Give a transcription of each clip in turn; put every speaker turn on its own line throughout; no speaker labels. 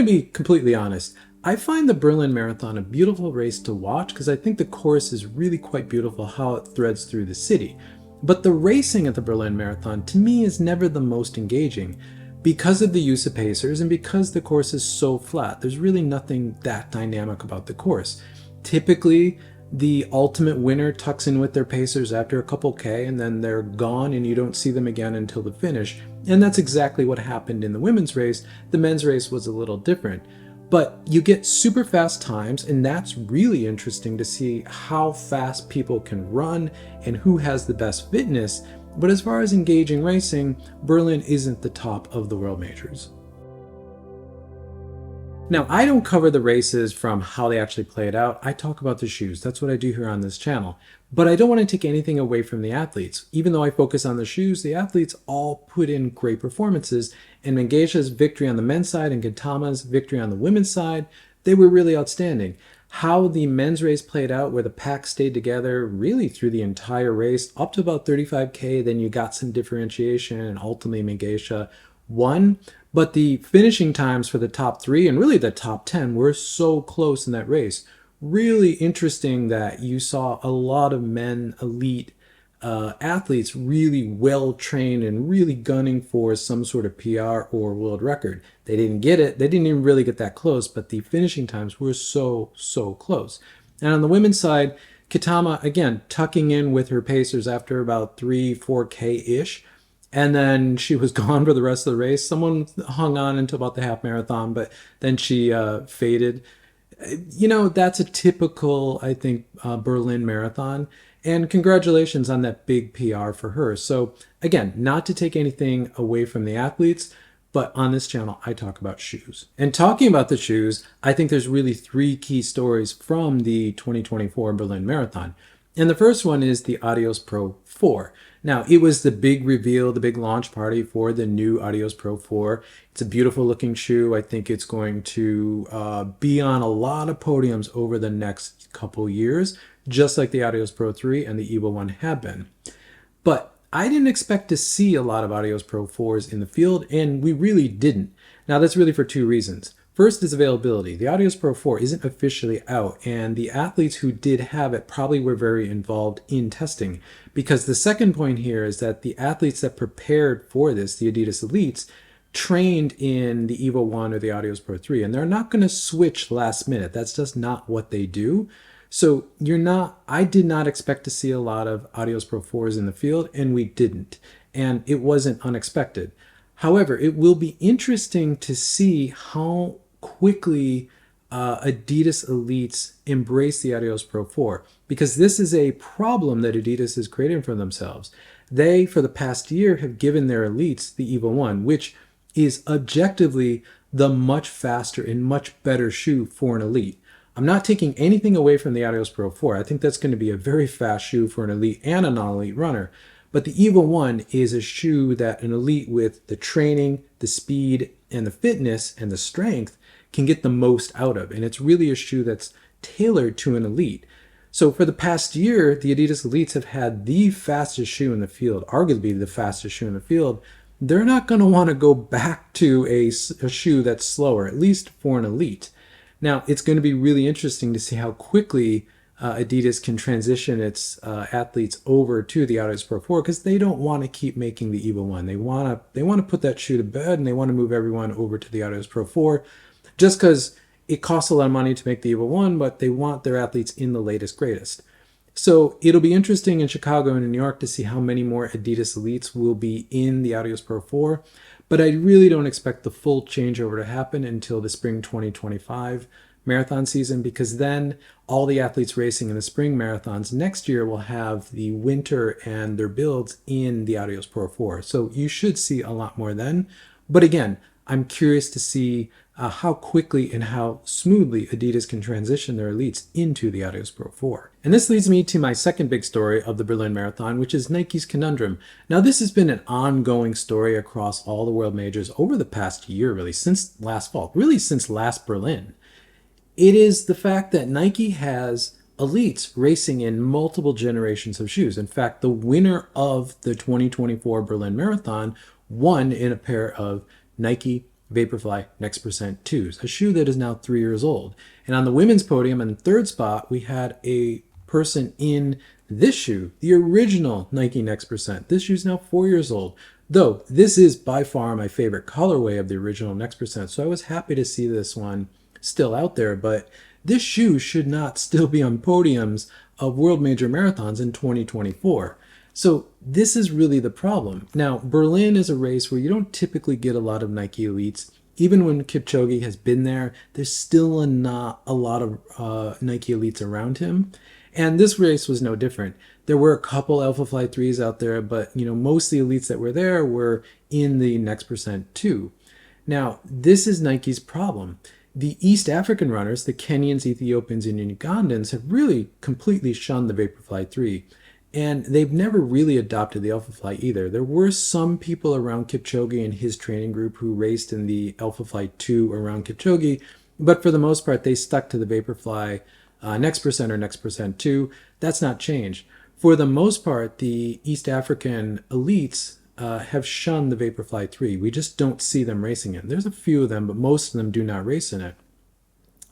going to be completely honest. I find the Berlin Marathon a beautiful race to watch because I think the course is really quite beautiful how it threads through the city. But the racing at the Berlin Marathon to me is never the most engaging because of the use of pacers and because the course is so flat. There's really nothing that dynamic about the course. Typically, the ultimate winner tucks in with their pacers after a couple K and then they're gone and you don't see them again until the finish. And that's exactly what happened in the women's race. The men's race was a little different. But you get super fast times, and that's really interesting to see how fast people can run and who has the best fitness. But as far as engaging racing, Berlin isn't the top of the world majors. Now, I don't cover the races from how they actually played out. I talk about the shoes. That's what I do here on this channel. But I don't want to take anything away from the athletes. Even though I focus on the shoes, the athletes all put in great performances. And Mengesha's victory on the men's side and Ketema's victory on the women's side, they were really outstanding. How the men's race played out, where the pack stayed together really through the entire race, up to about 35K, then you got some differentiation, and ultimately Mengesha won. But the finishing times for the top 3 and really the top 10 were so close in that race. Really interesting that you saw a lot of men elite athletes really well trained and really gunning for some sort of PR or world record. They didn't get it. They didn't even really get that close, but the finishing times were so close. And on the women's side, Ketema, again, tucking in with her pacers after about 3-4K-ish. And then she was gone for the rest of the race. Someone hung on until about the half marathon, but then she faded. You know, that's a typical, I think, Berlin Marathon. And congratulations on that big PR for her. So again, not to take anything away from the athletes, but on this channel, I talk about shoes. And talking about the shoes, I think there's really 3 key stories from the 2024 Berlin Marathon. And the first one is the Adios Pro 4. Now, it was the big reveal, the big launch party for the new Adios Pro 4. It's a beautiful looking shoe. I think it's going to be on a lot of podiums over the next couple years, just like the Adios Pro 3 and the Evo 1 have been. But I didn't expect to see a lot of Adios Pro 4s in the field, and we really didn't. Now, that's really for 2 reasons. First is availability. The Adios Pro 4 isn't officially out, and the athletes who did have it probably were very involved in testing. Because the second point here is that the athletes that prepared for this, the Adidas Elites, trained in the Evo 1 or the Adios Pro 3, and they're not going to switch last minute. That's just not what they do. So I did not expect to see a lot of Adios Pro 4s in the field, and we didn't. And it wasn't unexpected. However, it will be interesting to see how quickly Adidas Elites embrace the Adios Pro 4, because this is a problem that Adidas has created for themselves. They, for the past year, have given their Elites the Evo 1, which is objectively the much faster and much better shoe for an Elite. I'm not taking anything away from the Adios Pro 4. I think that's going to be a very fast shoe for an Elite and a non-Elite runner. But the Evo 1 is a shoe that an Elite with the training, the speed, and the fitness and the strength can get the most out of. And it's really a shoe that's tailored to an Elite. So for the past year, the Adidas Elites have had the fastest shoe in the field, arguably the fastest shoe in the field. They're not going to want to go back to a shoe that's slower, at least for an Elite. Now, it's going to be really interesting to see how quickly Adidas can transition its athletes over to the Adidas Pro 4, because they don't want to keep making the Evo 1. They want to put that shoe to bed, and they want to move everyone over to the Adidas Pro 4, just because it costs a lot of money to make the Evo 1, but they want their athletes in the latest, greatest. So it'll be interesting in Chicago and in New York to see how many more Adidas Elites will be in the Adios Pro 4, but I really don't expect the full changeover to happen until the spring 2025 marathon season, because then all the athletes racing in the spring marathons next year will have the winter and their builds in the Adios Pro 4. So you should see a lot more then. But again, I'm curious to see how quickly and how smoothly Adidas can transition their Elites into the Adios Pro 4. And this leads me to my second big story of the Berlin Marathon, which is Nike's conundrum. Now, this has been an ongoing story across all the world majors over the past year, really, since last fall, really since last Berlin. It is the fact that Nike has elites racing in multiple generations of shoes. In fact, the winner of the 2024 Berlin Marathon won in a pair of Nike Vaporfly Next Percent 2s, a shoe that is now 3 years old. And on the women's podium in third spot, we had a person in this shoe, the original Nike Next Percent. This shoe is now 4 years old, though this is by far my favorite colorway of the original Next Percent. So I was happy to see this one still out there, but this shoe should not still be on podiums of world major marathons in 2024. So this is really the problem. Now, Berlin is a race where you don't typically get a lot of Nike elites. Even when Kipchoge has been there, there's still not a lot of Nike elites around him. And this race was no different. There were a couple Alphafly 3s out there, but most of the elites that were there were in the Next Percent 2. Now, this is Nike's problem. The East African runners, the Kenyans, Ethiopians, and Ugandans, have really completely shunned the Vaporfly 3. And they've never really adopted the Alphafly either. There were some people around Kipchoge and his training group who raced in the Alphafly 2 around Kipchoge, but for the most part, they stuck to the Vaporfly Next Percent or Next Percent 2. That's not changed. For the most part, the East African elites have shunned the Vaporfly 3. We just don't see them racing it. There's a few of them, but most of them do not race in it.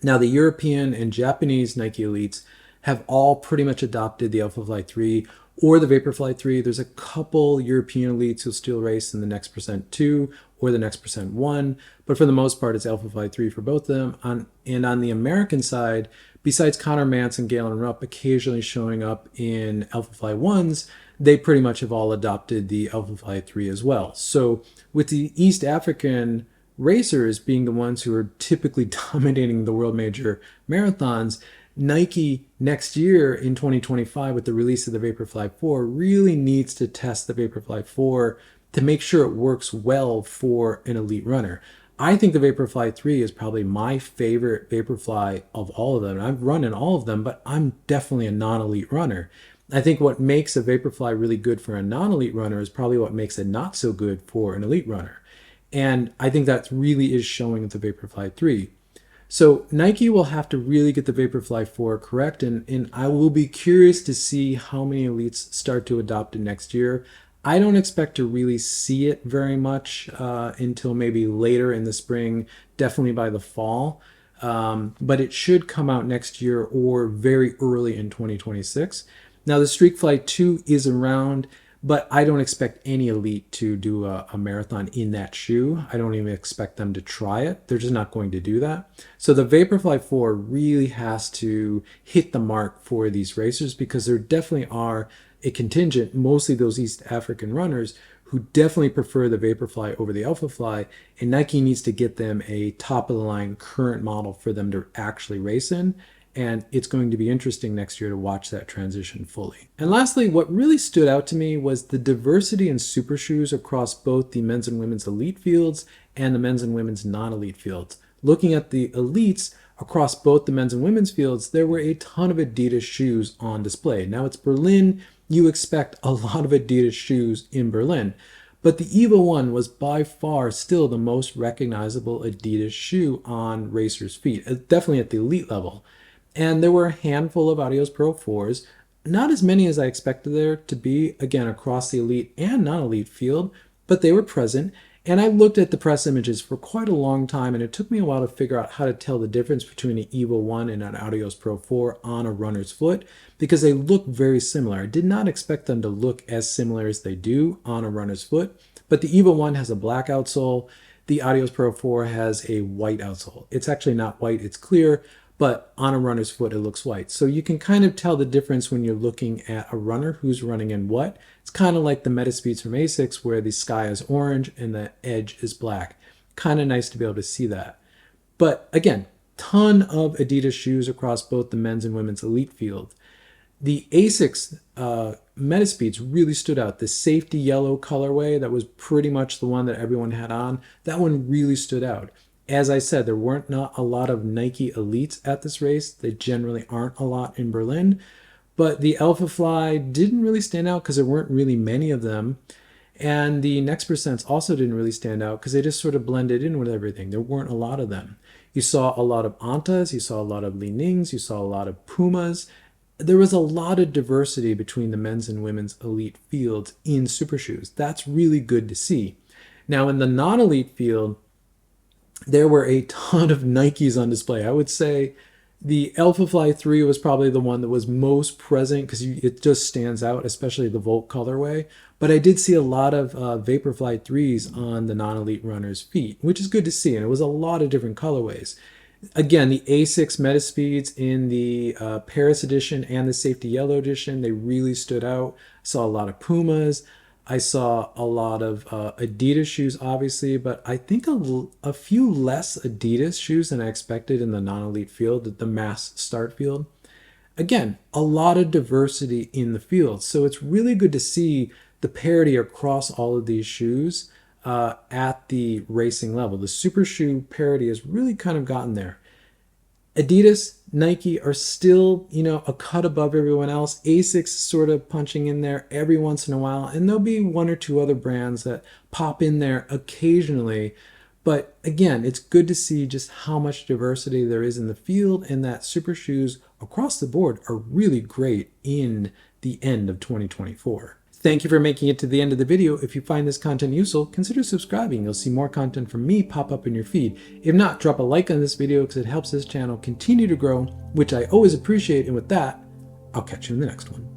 Now, the European and Japanese Nike elites have all pretty much adopted the Alphafly 3 or the Vaporfly 3. There's a couple European elites who still race in the Next Percent 2 or the Next Percent 1, but for the most part, it's Alphafly 3 for both of them. And on the American side, besides Connor Mance and Galen Rupp occasionally showing up in Alphafly 1s, they pretty much have all adopted the Alphafly 3 as well. So with the East African racers being the ones who are typically dominating the world major marathons, Nike next year in 2025 with the release of the Vaporfly 4 really needs to test the Vaporfly 4 to make sure it works well for an elite runner. I think the Vaporfly 3 is probably my favorite Vaporfly of all of them. I've run in all of them, but I'm definitely a non-elite runner. I think what makes a Vaporfly really good for a non-elite runner is probably what makes it not so good for an elite runner. And I think that really is showing with the Vaporfly 3. So Nike will have to really get the Vaporfly 4 correct, and I will be curious to see how many elites start to adopt it next year. I don't expect to really see it very much until maybe later in the spring, definitely by the fall. But it should come out next year or very early in 2026. Now the Streakfly 2 is around, but I don't expect any elite to do a marathon in that shoe. I don't even expect them to try it. They're just not going to do that. So the Vaporfly 4 really has to hit the mark for these racers because there definitely are a contingent, mostly those East African runners, who definitely prefer the Vaporfly over the Alphafly, and Nike needs to get them a top-of-the-line current model for them to actually race in. And it's going to be interesting next year to watch that transition fully. And lastly, what really stood out to me was the diversity in super shoes across both the men's and women's elite fields and the men's and women's non-elite fields. Looking at the elites across both the men's and women's fields, there were a ton of Adidas shoes on display. Now it's Berlin, you expect a lot of Adidas shoes in Berlin. But the Evo 1 was by far still the most recognizable Adidas shoe on racers' feet, definitely at the elite level. And there were a handful of Adios Pro 4s, not as many as I expected there to be, again, across the elite and non-elite field, but they were present. And I looked at the press images for quite a long time, and it took me a while to figure out how to tell the difference between an Evo 1 and an Adios Pro 4 on a runner's foot, because they look very similar. I did not expect them to look as similar as they do on a runner's foot, but the Evo 1 has a black outsole. The Adios Pro 4 has a white outsole. It's actually not white, it's clear, but on a runner's foot, it looks white. So you can kind of tell the difference when you're looking at a runner who's running in what. It's kind of like the Metaspeeds from Asics where the sky is orange and the edge is black. Kind of nice to be able to see that. But again, ton of Adidas shoes across both the men's and women's elite field. The Asics Metaspeeds really stood out. The safety yellow colorway that was pretty much the one that everyone had on, that one really stood out. As I said, there weren't not a lot of Nike elites at this race. They generally aren't a lot in Berlin. But the Alphafly didn't really stand out because there weren't really many of them. And the Next Percents also didn't really stand out because they just sort of blended in with everything. There weren't a lot of them. You saw a lot of Antas, you saw a lot of Li Nings, you saw a lot of Pumas. There was a lot of diversity between the men's and women's elite fields in super shoes. That's really good to see. Now in the non-elite field, there were a ton of Nikes on display. I would say the Alphafly 3 was probably the one that was most present because it just stands out, especially the Volt colorway. But I did see a lot of Vaporfly 3s on the non-elite runners' feet, which is good to see. And it was a lot of different colorways. Again, the Asics Metaspeeds in the Paris edition and the Safety Yellow edition, they really stood out. I saw a lot of Pumas. I saw a lot of Adidas shoes, obviously, but I think a few less Adidas shoes than I expected in the non-elite field, the mass start field. Again, a lot of diversity in the field. So it's really good to see the parity across all of these shoes at the racing level. The super shoe parity has really kind of gotten there. Adidas, Nike are still, a cut above everyone else. Asics sort of punching in there every once in a while, and there'll be one or two other brands that pop in there occasionally. But again, it's good to see just how much diversity there is in the field, and that super shoes across the board are really great in the end of 2024. Thank you for making it to the end of the video. If you find this content useful, consider subscribing. You'll see more content from me pop up in your feed. If not, drop a like on this video because it helps this channel continue to grow, which I always appreciate. And with that, I'll catch you in the next one.